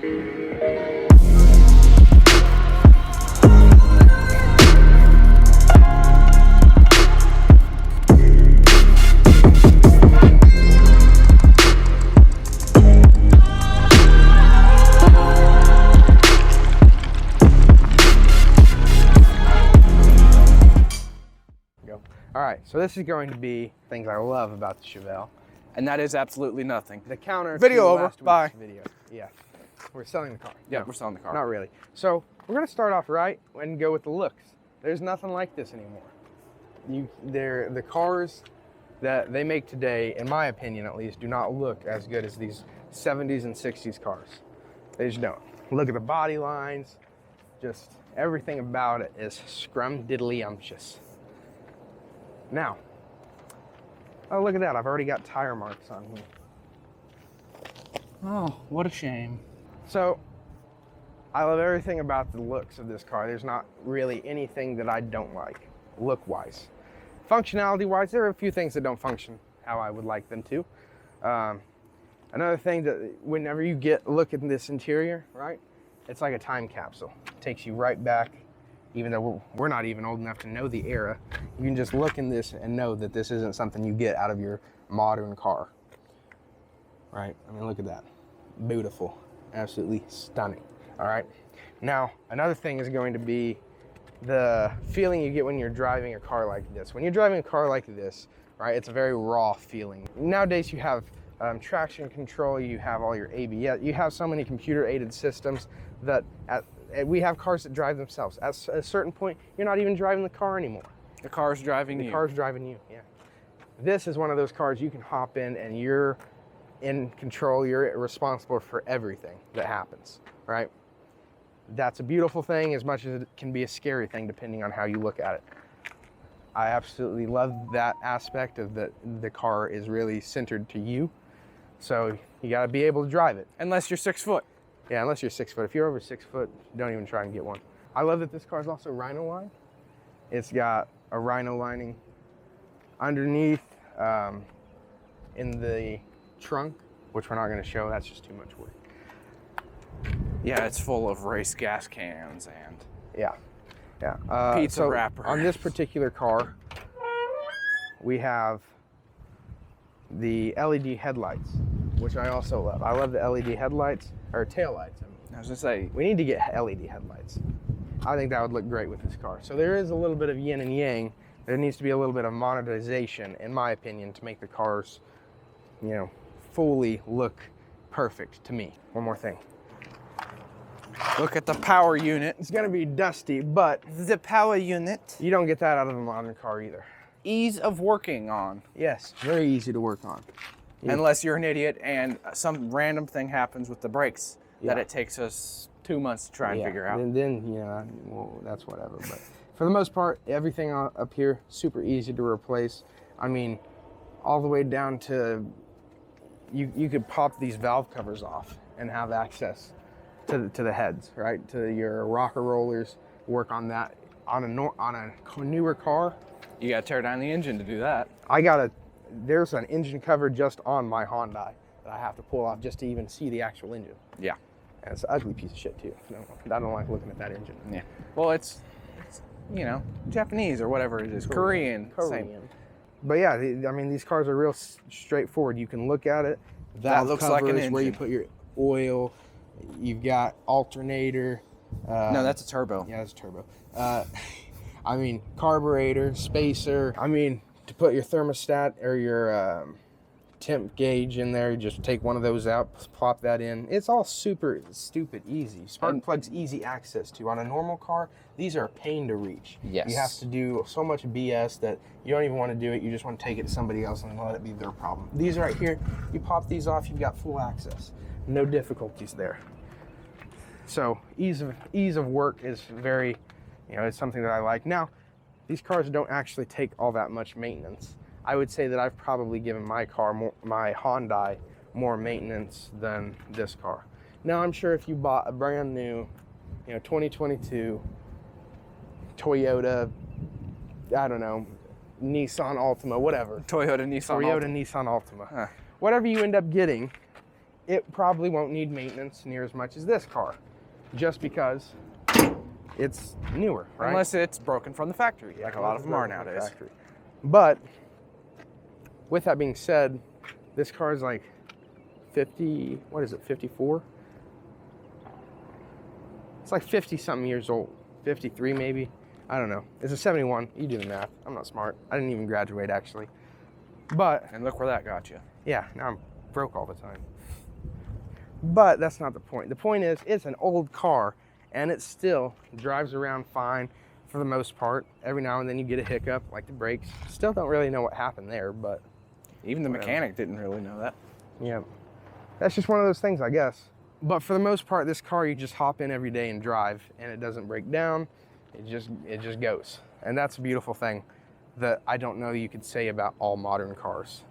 All right, so this is going to be things I love about the Chevelle. And that is absolutely nothing. The counter Video to over. last Bye. week's video. Yeah, we're selling the car. Yeah, No, we're selling the car. Not really. So we're gonna start off right and go with the looks. There's nothing like this anymore. The cars that they make today, in my opinion at least, do not look as good as these 70s and 60s cars. They just don't. Look at the body lines, just everything about it is scrum-diddly-umptious. Now, oh, look at that. I've already got tire marks on here. Oh, what a shame. So, I love everything about the looks of this car. There's not really anything that I don't like, look-wise. Functionality-wise, there are a few things that don't function how I would like them to. Another thing that whenever you look at this interior, right, it's like a time capsule. It takes you right back. Even though we're not even old enough to know the era, you can just look in this and know that this isn't something you get out of your modern car. Right? I mean, look at that. Beautiful. Absolutely stunning. All right? Now, another thing is going to be the feeling you get when you're driving a car like this. When you're driving a car like this, right, it's a very raw feeling. Nowadays, you have traction control, you have all your ABS, you have so many computer-aided systems that we have cars that drive themselves. At a certain point, you're not even driving the car anymore. The car's driving you. The car's driving you, yeah. This is one of those cars you can hop in and you're in control. You're responsible for everything that happens, right? That's a beautiful thing as much as it can be a scary thing depending on how you look at it. I absolutely love that aspect of the car is really centered to you. So you gotta be able to drive it. Unless you're 6 foot. Yeah, unless you're 6 foot. If you're over 6 foot, don't even try and get one. I love that this car is also Rhino line. It's got a Rhino lining underneath in the trunk, which we're not going to show. That's just too much work. Yeah, it's full of race gas cans and yeah. Pizza wrappers. On this particular car, we have the LED headlights, which I also love. I love the LED headlights, or tail lights. I was gonna say, we need to get LED headlights. I think that would look great with this car. So there is a little bit of yin and yang. There needs to be a little bit of monetization, in my opinion, to make the cars, you know, fully look perfect to me. One more thing. look at the power unit. It's gonna be dusty, but The power unit. you don't get that out of a modern car either. Ease of working on. Yes, very easy to work on. Yeah. Unless you're an idiot and some random thing happens with the brakes that Yeah. it takes us 2 months to try and figure out. Then well, that's whatever. But for the most part, everything up here, super easy to replace. I mean, all the way down to, you could pop these valve covers off and have access to the heads, right? To your rocker rollers, work on that. On a newer car, You gotta tear down the engine to do that. there's an engine cover just on my Hyundai that I have to pull off just to even see the actual engine. Yeah. And it's an ugly piece of shit too. No, I don't like looking at that engine. Yeah. Well, it's you know, Japanese or whatever it is, Korean. Same. But yeah, I mean, these cars are real straightforward. You can look at it. That looks like an covers where you engine. put your oil. You've got alternator. No, that's a turbo. Yeah, that's a turbo. I mean, carburetor, spacer. I mean, to put your thermostat or your temp gauge in there, you just take one of those out, plop that in. It's all super stupid easy. Spark plugs easy access to. On a normal car, these are a pain to reach. Yes. You have to do so much BS that you don't even want to do it. You just want to take it to somebody else and let it be their problem. These right here, you pop these off, you've got full access. No difficulties there. So ease of work is very, it's something that I like. Now, these cars don't actually take all that much maintenance. I would say that I've probably given my Hyundai more maintenance than this car. Now, I'm sure if you bought a brand new, 2022 Toyota, I don't know, Nissan Altima, whatever. Toyota Nissan Altima. Nissan Altima. Whatever you end up getting, it probably won't need maintenance near as much as this car, just because it's newer, right? Unless it's broken from the factory, like a lot of them are nowadays. Factory. But with that being said, this car is like 50, what is it, 54? It's like 50 something years old, 53 maybe. I don't know. It's a 71. You do the math. I'm not smart. I didn't even graduate actually. But, And look where that got you. yeah, now I'm broke all the time. But that's not the point. The point is, it's an old car and it still drives around fine for the most part. Every now and then you get a hiccup, like the brakes. Still don't really know what happened there, but Even the whatever. mechanic didn't really know that. Yeah, that's just one of those things, I guess. But for the most part, this car, you just hop in every day and drive, and it doesn't break down. It just goes. And that's a beautiful thing that I don't know you could say about all modern cars.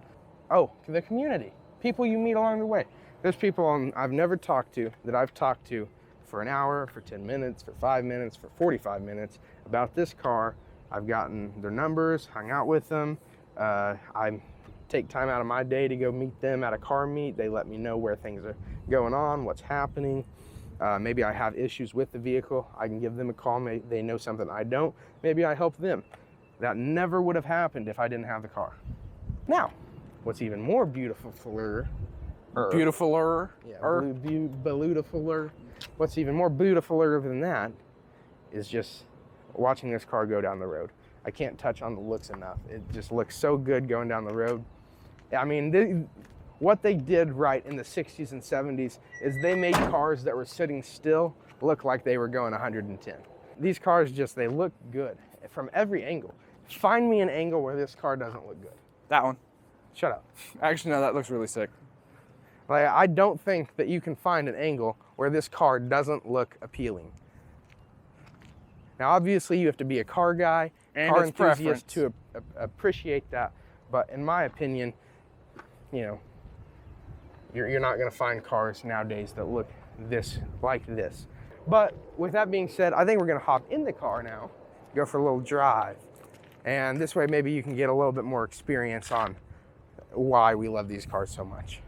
Oh, the community, people you meet along the way. There's people I've never talked to that I've talked to for an hour, for 10 minutes, for 5 minutes, for 45 minutes about this car. I've gotten their numbers, hung out with them. I take time out of my day to go meet them at a car meet. They let me know where things are going on, what's happening. Maybe I have issues with the vehicle. I can give them a call. Maybe they know something I don't. Maybe I help them. That never would have happened if I didn't have the car. Now, what's even more beautifuler, Beautifuler. beautifuler. What's even more beautifuler than that is just watching this car go down the road. I can't touch on the looks enough. It just looks so good going down the road. I mean, what they did right in the 60s and 70s is they made cars that were sitting still look like they were going 110. These cars they look good from every angle. Find me an angle where this car doesn't look good. That one. Shut up. Actually, no, that looks really sick. Like, I don't think that you can find an angle where this car doesn't look appealing. Now, obviously, you have to be a car guy, And car it's enthusiast preference. to appreciate that. But in my opinion, you know, you're not going to find cars nowadays that look like this. But with that being said, I think we're going to hop in the car now, go for a little drive. And this way, maybe you can get a little bit more experience on why we love these cars so much.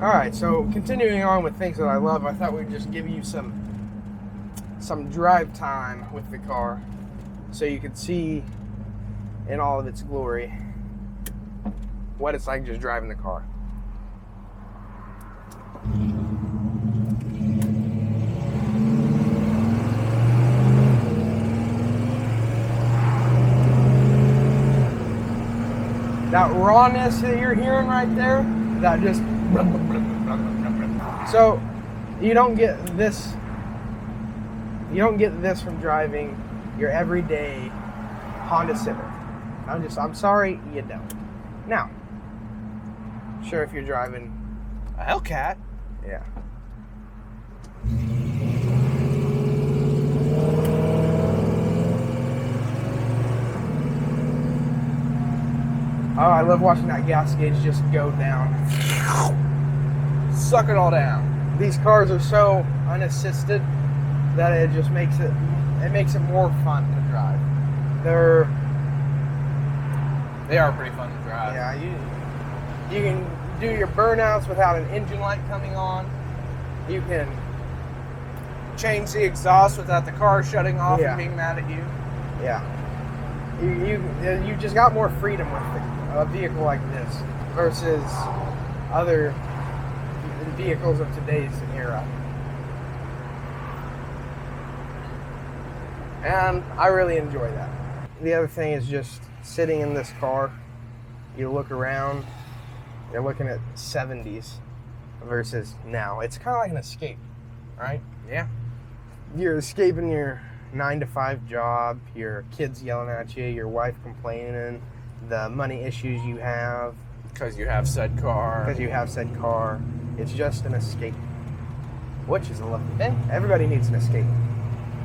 All right, so continuing on with things that I love, I thought we'd just give you some drive time with the car so you could see in all of its glory what it's like just driving the car. That rawness that you're hearing right there, that just... So, you don't get this from driving your everyday Honda Civic. I'm sorry, you don't. Now, sure, if you're driving A Hellcat. Yeah. Oh, I love watching that gas gauge just go down. Suck it all down. These cars are so unassisted that it just makes it more fun to drive. They are pretty fun to drive. Yeah, you can do your burnouts without an engine light coming on. You can Change the exhaust without the car shutting off Yeah. and being mad at you. Yeah. You just got more freedom with a vehicle like this versus other vehicles of today's era. And I really enjoy that. The other thing is just sitting in this car, you look around, you're looking at 70s versus now. It's kind of like an escape, right? Yeah. You're escaping your 9-to-5 job, your kids yelling at you, your wife complaining, the money issues you have Because you have said car. because you have said car. It's just an escape, which is a lovely thing. Everybody needs an escape.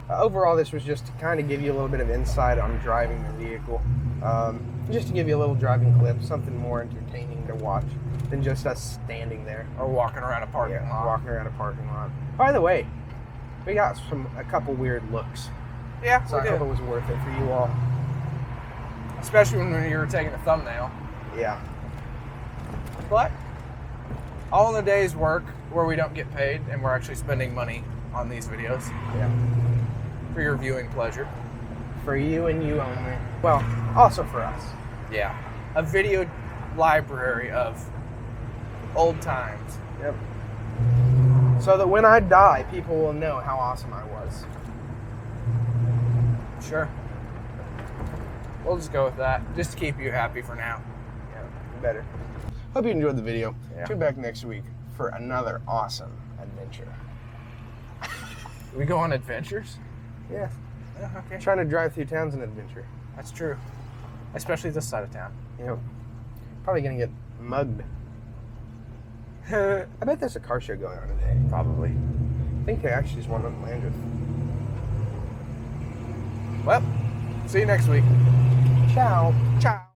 Overall, this was just to kind of give you a little bit of insight on driving the vehicle. Just to give you a little driving clip, something more entertaining to watch. than just us standing there. Or walking around a parking lot. Walking around a parking lot. By the way, we got a couple weird looks. Yeah, So we I did. hope it was worth it for you all. Especially when you were taking a thumbnail. Yeah. But all in the day's work where we don't get paid and we're actually spending money on these videos Yeah. for your viewing pleasure. For you and you only. Well, also for us. Yeah. A video library of old times. Yep. So that when I die, people will know how awesome I was. Sure. We'll just go with that, just to keep you happy for now. Yeah, better. Hope you enjoyed the video. Yeah. Tune back next week for another awesome adventure. We go on adventures? Yeah. Okay. Trying to drive through town's an adventure. That's true. Especially this side of town. You know, probably gonna get mugged. I bet there's a car show going on today. Probably. I think they actually just won on Landreth. Well, see you next week. Ciao. Ciao.